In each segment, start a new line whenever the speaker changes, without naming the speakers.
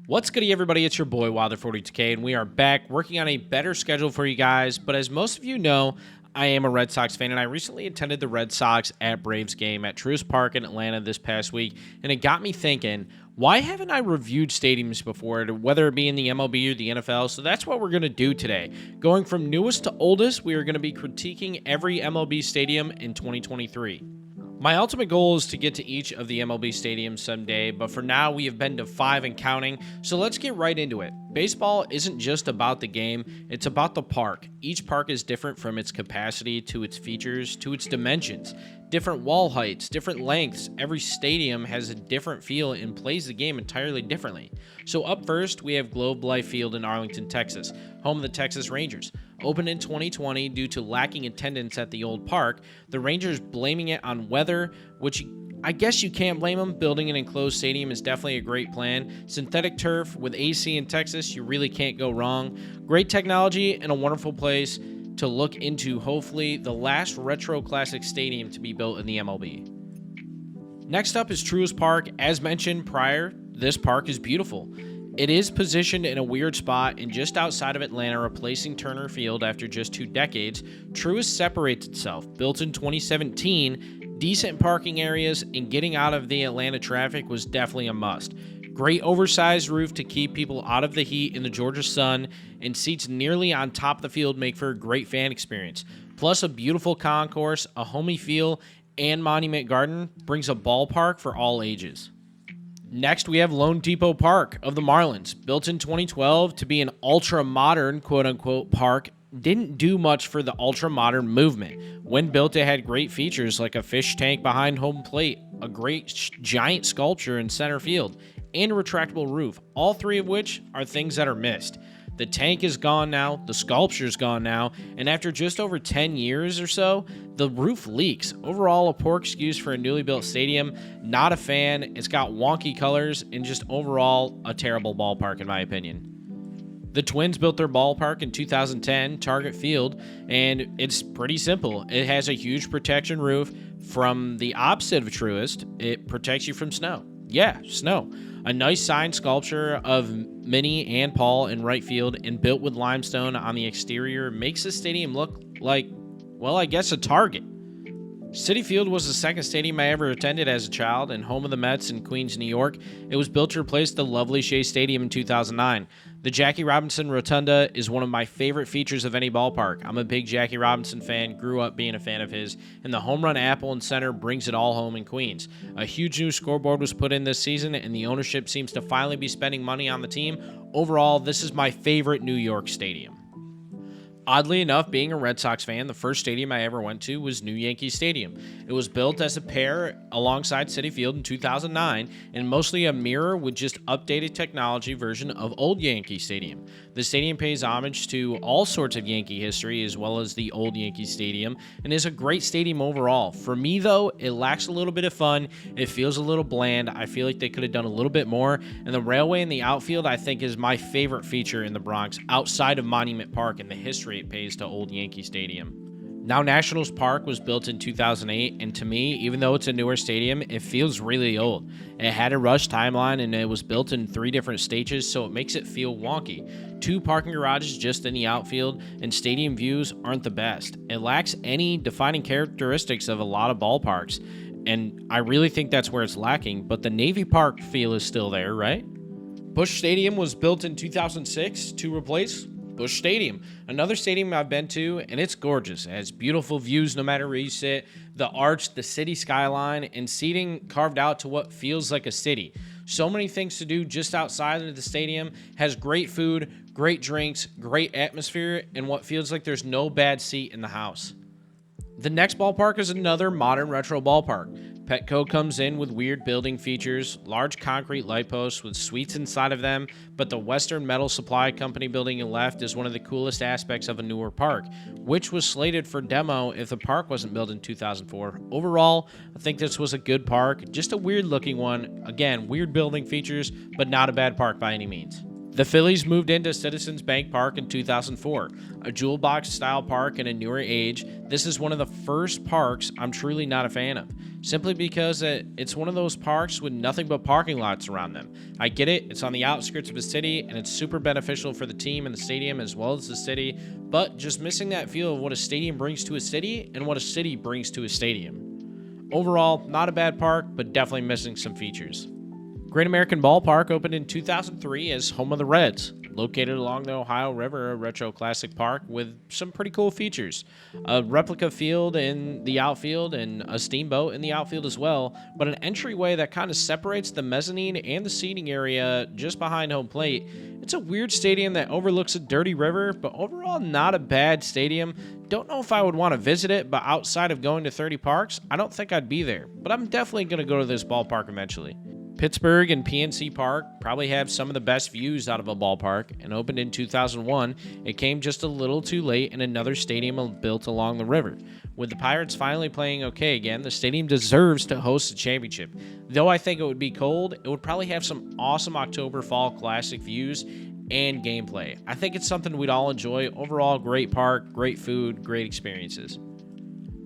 What's goody, everybody? It's your boy Wilder42K, and we are back working on a better schedule for you guys. But as most of you know, I am a Red Sox fan, and I recently attended the Red Sox at Braves game at Truist Park in Atlanta this past week, and it got me thinking, why haven't I reviewed stadiums before, whether it be in the MLB or the NFL? So that's what we're going to do today. Going from newest to oldest, we are going to be critiquing every MLB stadium in 2023. My ultimate goal is to get to each of the MLB stadiums someday, but for now we have been to 5 and counting, so let's get right into it. Baseball isn't just about the game, it's about the park. Each park is different from its capacity to its features to its dimensions. Different wall heights, different lengths. Every stadium has a different feel and plays the game entirely differently. So up first, we have Globe Life Field in Arlington, Texas, home of the Texas Rangers. Opened in 2020 due to lacking attendance at the old park, the Rangers blaming it on weather, which I guess you can't blame them. Building an enclosed stadium is definitely a great plan. Synthetic turf with AC in Texas, you really can't go wrong. Great technology and a wonderful place to look into, hopefully the last retro classic stadium to be built in the MLB. Next up is Truist Park. As mentioned prior, this park is beautiful. It is positioned in a weird spot and just outside of Atlanta, replacing Turner Field after just 2 decades. Truist separates itself. Built in 2017, decent parking areas and getting out of the Atlanta traffic was definitely a must. Great oversized roof to keep people out of the heat in the Georgia sun, and seats nearly on top of the field make for a great fan experience. Plus a beautiful concourse, a homey feel, and Monument Garden brings a ballpark for all ages. Next, we have Lone Depot Park of the Marlins. Built in 2012 to be an ultra-modern, quote-unquote, park, didn't do much for the ultra-modern movement. When built, it had great features like a fish tank behind home plate, a great giant sculpture in center field, and a retractable roof, all 3 of which are things that are missed. The tank is gone now, the sculpture's gone now, and after just over 10 years or so, the roof leaks. Overall, a poor excuse for a newly built stadium. Not a fan. It's got wonky colors and just overall a terrible ballpark in my opinion. The Twins built their ballpark in 2010, Target Field, and it's pretty simple. It has a huge protection roof. From the opposite of Truist, it protects you from snow. Yeah, snow. A nice signed sculpture of Minnie and Paul in right field and built with limestone on the exterior makes the stadium look like, well, I guess a Target. Citi Field was the second stadium I ever attended as a child and home of the Mets in Queens, New York. It was built to replace the lovely Shea Stadium in 2009. The Jackie Robinson Rotunda is one of my favorite features of any ballpark. I'm a big Jackie Robinson fan, grew up being a fan of his, and the home run apple in center brings it all home in Queens. A huge new scoreboard was put in this season, and the ownership seems to finally be spending money on the team. Overall, this is my favorite New York stadium. Oddly enough, being a Red Sox fan, the first stadium I ever went to was new Yankee Stadium. It was built as a pair alongside Citi Field in 2009 and mostly a mirror with just updated technology version of old Yankee Stadium. The stadium pays homage to all sorts of Yankee history as well as the old Yankee Stadium and is a great stadium overall. For me though, it lacks a little bit of fun. It feels a little bland. I feel like they could have done a little bit more, and the railway in the outfield I think is my favorite feature in the Bronx outside of Monument Park and the history it pays to old Yankee Stadium. Now, Nationals Park was built in 2008, and to me, even though it's a newer stadium, it feels really old. It had a rush timeline, and it was built in 3 different stages, so it makes it feel wonky. 2 parking garages just in the outfield, and stadium views aren't the best. It lacks any defining characteristics of a lot of ballparks, and I really think that's where it's lacking, but the Navy Park feel is still there, right? Busch Stadium was built in 2006 to replace Busch Stadium, another stadium I've been to, and it's gorgeous. It has beautiful views no matter where you sit, the arch, the city skyline, and seating carved out to what feels like a city. So many things to do just outside of the stadium, has great food, great drinks, great atmosphere, and what feels like there's no bad seat in the house. The next ballpark is another modern retro ballpark. Petco comes in with weird building features, large concrete light posts with suites inside of them, but the Western Metal Supply Company building on the left is one of the coolest aspects of a newer park, which was slated for demo if the park wasn't built in 2004. Overall, I think this was a good park, just a weird looking one. Again, weird building features, but not a bad park by any means. The Phillies moved into Citizens Bank Park in 2004, a jewel box style park in a newer age. This is one of the first parks I'm truly not a fan of. simply because it's one of those parks with nothing but parking lots around them. I get it, it's on the outskirts of a city, and it's super beneficial for the team and the stadium as well as the city, but just missing that feel of what a stadium brings to a city and what a city brings to a stadium. Overall, not a bad park, but definitely missing some features. Great American Ballpark opened in 2003 as home of the Reds. Located along the Ohio River, a retro classic park with some pretty cool features. A replica field in the outfield and a steamboat in the outfield as well, but an entryway that kind of separates the mezzanine and the seating area just behind home plate. It's a weird stadium that overlooks a dirty river, but overall not a bad stadium. Don't know if I would want to visit it, but outside of going to 30 parks, I don't think I'd be there. But I'm definitely going to go to this ballpark eventually. Pittsburgh and PNC Park probably have some of the best views out of a ballpark, and opened in 2001, it came just a little too late in another stadium built along the river. With the Pirates finally playing okay again, the stadium deserves to host a championship. Though I think it would be cold, it would probably have some awesome October Fall Classic views and gameplay. I think it's something we'd all enjoy. Overall, great park, great food, great experiences.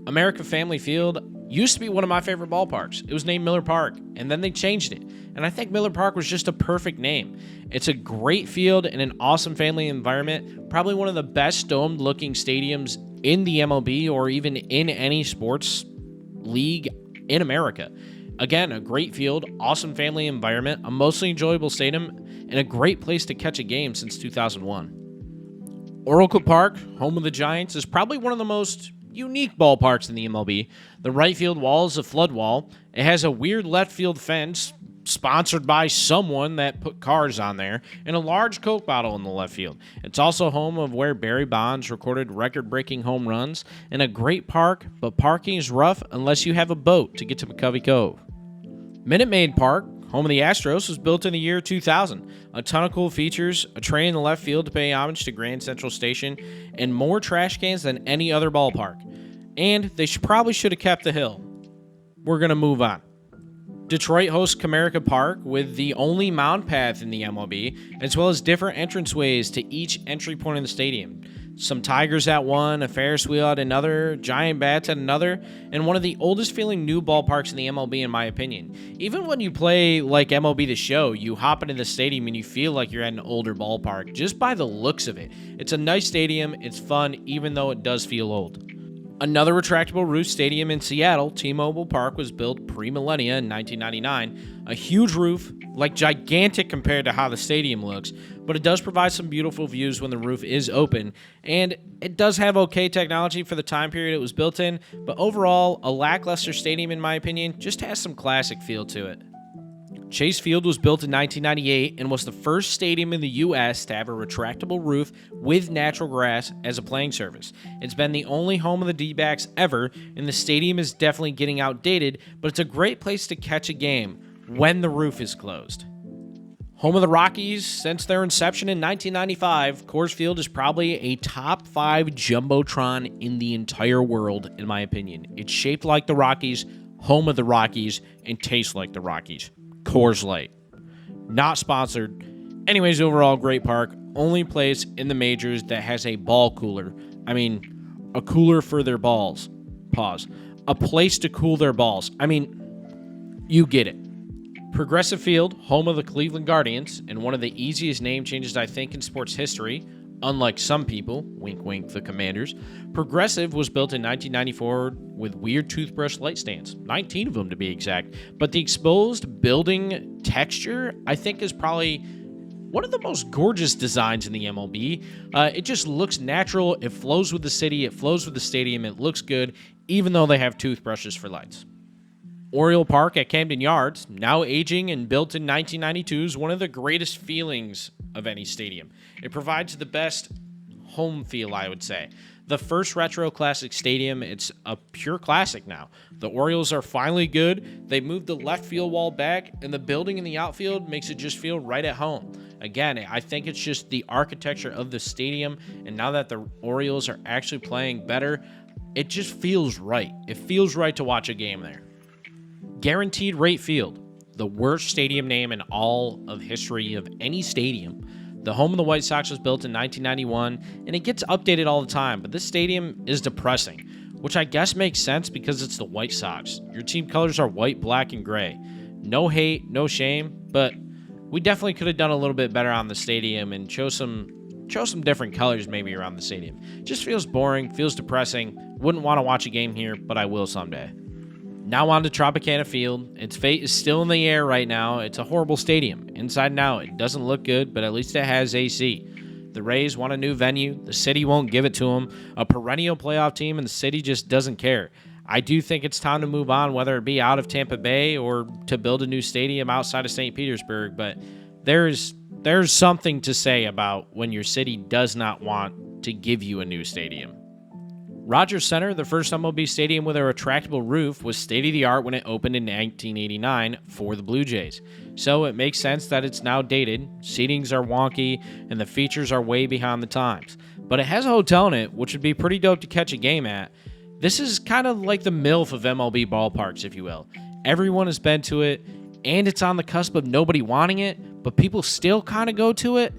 America Family Field used to be one of my favorite ballparks. It was named Miller Park, and then they changed it. And I think Miller Park was just a perfect name. It's a great field and an awesome family environment. Probably one of the best domed-looking stadiums in the MLB or even in any sports league in America. Again, a great field, awesome family environment, a mostly enjoyable stadium, and a great place to catch a game since 2001. Oracle Park, home of the Giants, is probably one of the most unique ballparks in the MLB. The right field wall is a flood wall. It has a weird left field fence sponsored by someone that put cars on there, and a large Coke bottle in the left field. It's also home of where Barry Bonds recorded record-breaking home runs, and a great park, but parking is rough unless you have a boat to get to McCovey Cove. Maid Park, home of the Astros, was built in the year 2000. A ton of cool features, a train in the left field to pay homage to Grand Central Station, and more trash cans than any other ballpark. And they probably should have kept the hill. We're going to move on. Detroit hosts Comerica Park with the only mound path in the MLB, as well as different entranceways to each entry point in the stadium. Some tigers at one, a Ferris wheel at another, giant bats at another, and one of the oldest feeling new ballparks in the MLB in my opinion. Even when you play like MLB The Show, you hop into the stadium and you feel like you're at an older ballpark just by the looks of it. It's a nice stadium, it's fun, even though it does feel old. Another retractable roof stadium in Seattle, T-Mobile Park, was built pre-millennia in 1999. A huge roof, like gigantic compared to how the stadium looks, but it does provide some beautiful views when the roof is open, and it does have okay technology for the time period it was built in, but overall, a lackluster stadium in my opinion, just has some classic feel to it. Chase Field was built in 1998 and was the first stadium in the U.S. to have a retractable roof with natural grass as a playing surface. It's been the only home of the D-backs ever, and the stadium is definitely getting outdated, but it's a great place to catch a game when the roof is closed. Home of the Rockies, since their inception in 1995, Coors Field is probably a top 5 jumbotron in the entire world, in my opinion. It's shaped like the Rockies, home of the Rockies, and tastes like the Rockies. Coors Light. Not sponsored. Anyways, overall, great park. Only place in the majors that has a ball cooler. I mean, a cooler for their balls. Pause. A place to cool their balls. I mean, you get it. Progressive Field, home of the Cleveland Guardians, and one of the easiest name changes I think in sports history. Unlike some people, wink wink, the Commanders, Progressive was built in 1994 with weird toothbrush light stands, 19 of them to be exact, but the exposed building texture I think is probably one of the most gorgeous designs in the MLB. It just looks natural, it flows with the city, it flows with the stadium, it looks good, even though they have toothbrushes for lights. Oriole Park at Camden Yards, now aging and built in 1992, is one of the greatest feelings of any stadium. It provides the best home feel, I would say. The first retro classic stadium, it's a pure classic now. The Orioles are finally good. They moved the left field wall back, and the building in the outfield makes it just feel right at home. Again, I think it's just the architecture of the stadium, and now that the Orioles are actually playing better, it just feels right. It feels right to watch a game there. Guaranteed Rate Field, the worst stadium name in all of history of any stadium. The home of the White Sox was built in 1991, and it gets updated all the time, but this stadium is depressing. which I guess makes sense because it's the White Sox. Your team colors are white, black, and gray. No hate, no shame, but we definitely could have done a little bit better on the stadium and show some different colors maybe around the stadium. Just feels boring, feels depressing. Wouldn't want to watch a game here, but I will someday. Now on to Tropicana Field. Its fate is still in the air right now. It's a horrible stadium. Inside and out, it doesn't look good, but at least it has AC. The Rays want a new venue. The city won't give it to them. A perennial playoff team, and the city just doesn't care. I do think it's time to move on, whether it be out of Tampa Bay or to build a new stadium outside of St. Petersburg, but there's something to say about when your city does not want to give you a new stadium. Rogers Center, the first MLB stadium with a retractable roof, was state-of-the-art when it opened in 1989 for the Blue Jays. So it makes sense that it's now dated, seatings are wonky, and the features are way behind the times. But it has a hotel in it, which would be pretty dope to catch a game at. This is kind of like the MILF of MLB ballparks, if you will. Everyone has been to it, and it's on the cusp of nobody wanting it, but people still kind of go to it.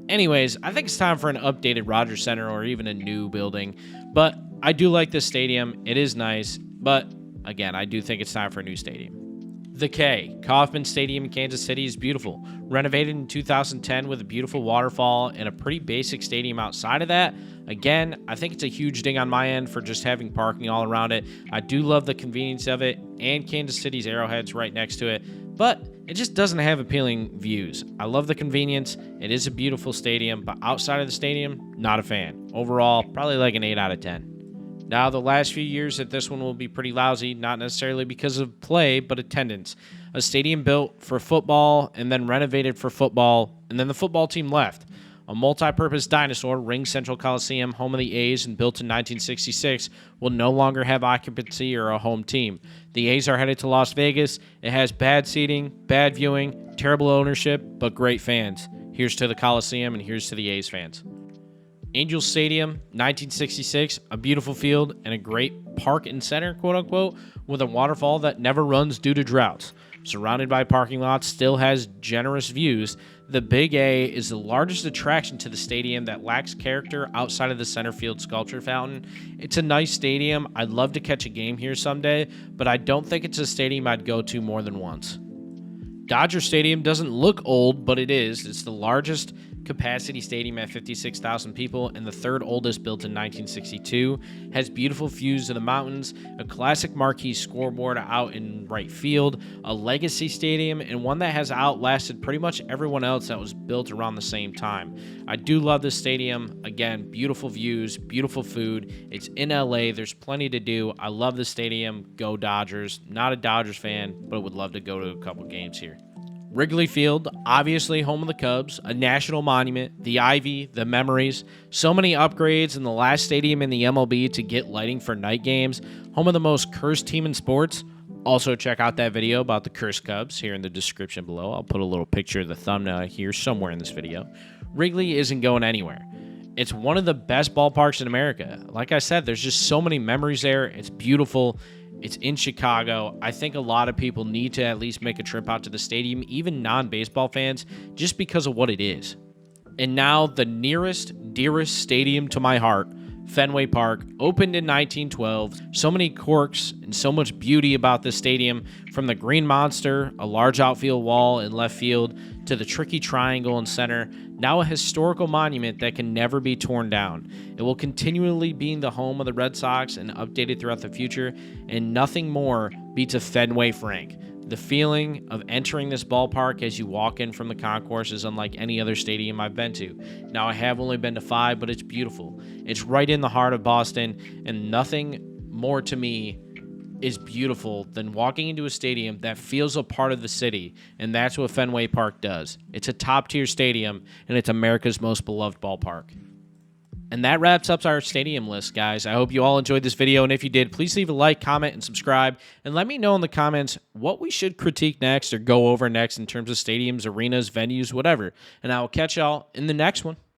Anyways, I think it's time for an updated Rogers Center or even a new building. But I do like this stadium. It is nice. But again, I do think it's time for a new stadium. The K, Kauffman Stadium in Kansas City, is beautiful. Renovated in 2010 with a beautiful waterfall and a pretty basic stadium outside of that. Again, I think it's a huge ding on my end for just having parking all around it. I do love the convenience of it and Kansas City's Arrowhead's right next to it, but it just doesn't have appealing views. I love the convenience. It is a beautiful stadium, but outside of the stadium, not a fan. Overall, probably like an 8 out of 10. Now, the last few years that this one will be pretty lousy, not necessarily because of play, but attendance. A stadium built for football and then renovated for football, and then the football team left. A multi-purpose dinosaur, Ring Central Coliseum, home of the A's and built in 1966, will no longer have occupancy or a home team. The A's are headed to Las Vegas. It has bad seating, bad viewing, terrible ownership, but great fans. Here's to the Coliseum and here's to the A's fans. Angel Stadium, 1966, a beautiful field and a great park and center, quote-unquote, with a waterfall that never runs due to droughts. Surrounded by parking lots, still has generous views. The Big A is the largest attraction to the stadium that lacks character outside of the center field sculpture fountain. It's a nice stadium. I'd love to catch a game here someday, but I don't think it's a stadium I'd go to more than once. Dodger Stadium doesn't look old, but it is. It's the largest capacity stadium at 56,000 people and the third oldest, built in 1962. Has beautiful views of the mountains, a classic marquee scoreboard out in right field, a legacy stadium, and one that has outlasted pretty much everyone else that was built around the same time. I do love this stadium. Again, beautiful views, beautiful food. It's in LA. There's plenty to do. I love the stadium. Go Dodgers. Not a Dodgers fan, but would love to go to a couple games here. Wrigley Field, obviously home of the Cubs, a national monument, the Ivy, the memories, so many upgrades, and the last stadium in the MLB to get lighting for night games, home of the most cursed team in sports. Also, check out that video about the cursed Cubs here in the description below. I'll put a little picture of the thumbnail here somewhere in this video. Wrigley isn't going anywhere. It's one of the best ballparks in America. Like I said, there's just so many memories there. It's beautiful. It's in Chicago. I think a lot of people need to at least make a trip out to the stadium, even non-baseball fans, just because of what it is. And now the nearest, dearest stadium to my heart, Fenway Park, opened in 1912. So many quirks and so much beauty about this stadium, from the Green Monster, a large outfield wall in left field, to the tricky triangle in center, now a historical monument that can never be torn down. It will continually be the home of the Red Sox and updated throughout the future, and nothing more beats a Fenway Frank. The feeling of entering this ballpark as you walk in from the concourse is unlike any other stadium I've been to. Now, I have only been to 5, but it's beautiful. It's right in the heart of Boston, and nothing more to me is beautiful than walking into a stadium that feels a part of the city, and that's what Fenway Park does. It's a top-tier stadium, and it's America's most beloved ballpark. And that wraps up our stadium list, guys. I hope you all enjoyed this video, and if you did, please leave a like, comment, and subscribe, and let me know in the comments what we should critique next or go over next in terms of stadiums, arenas, venues, whatever. And I will catch y'all in the next one.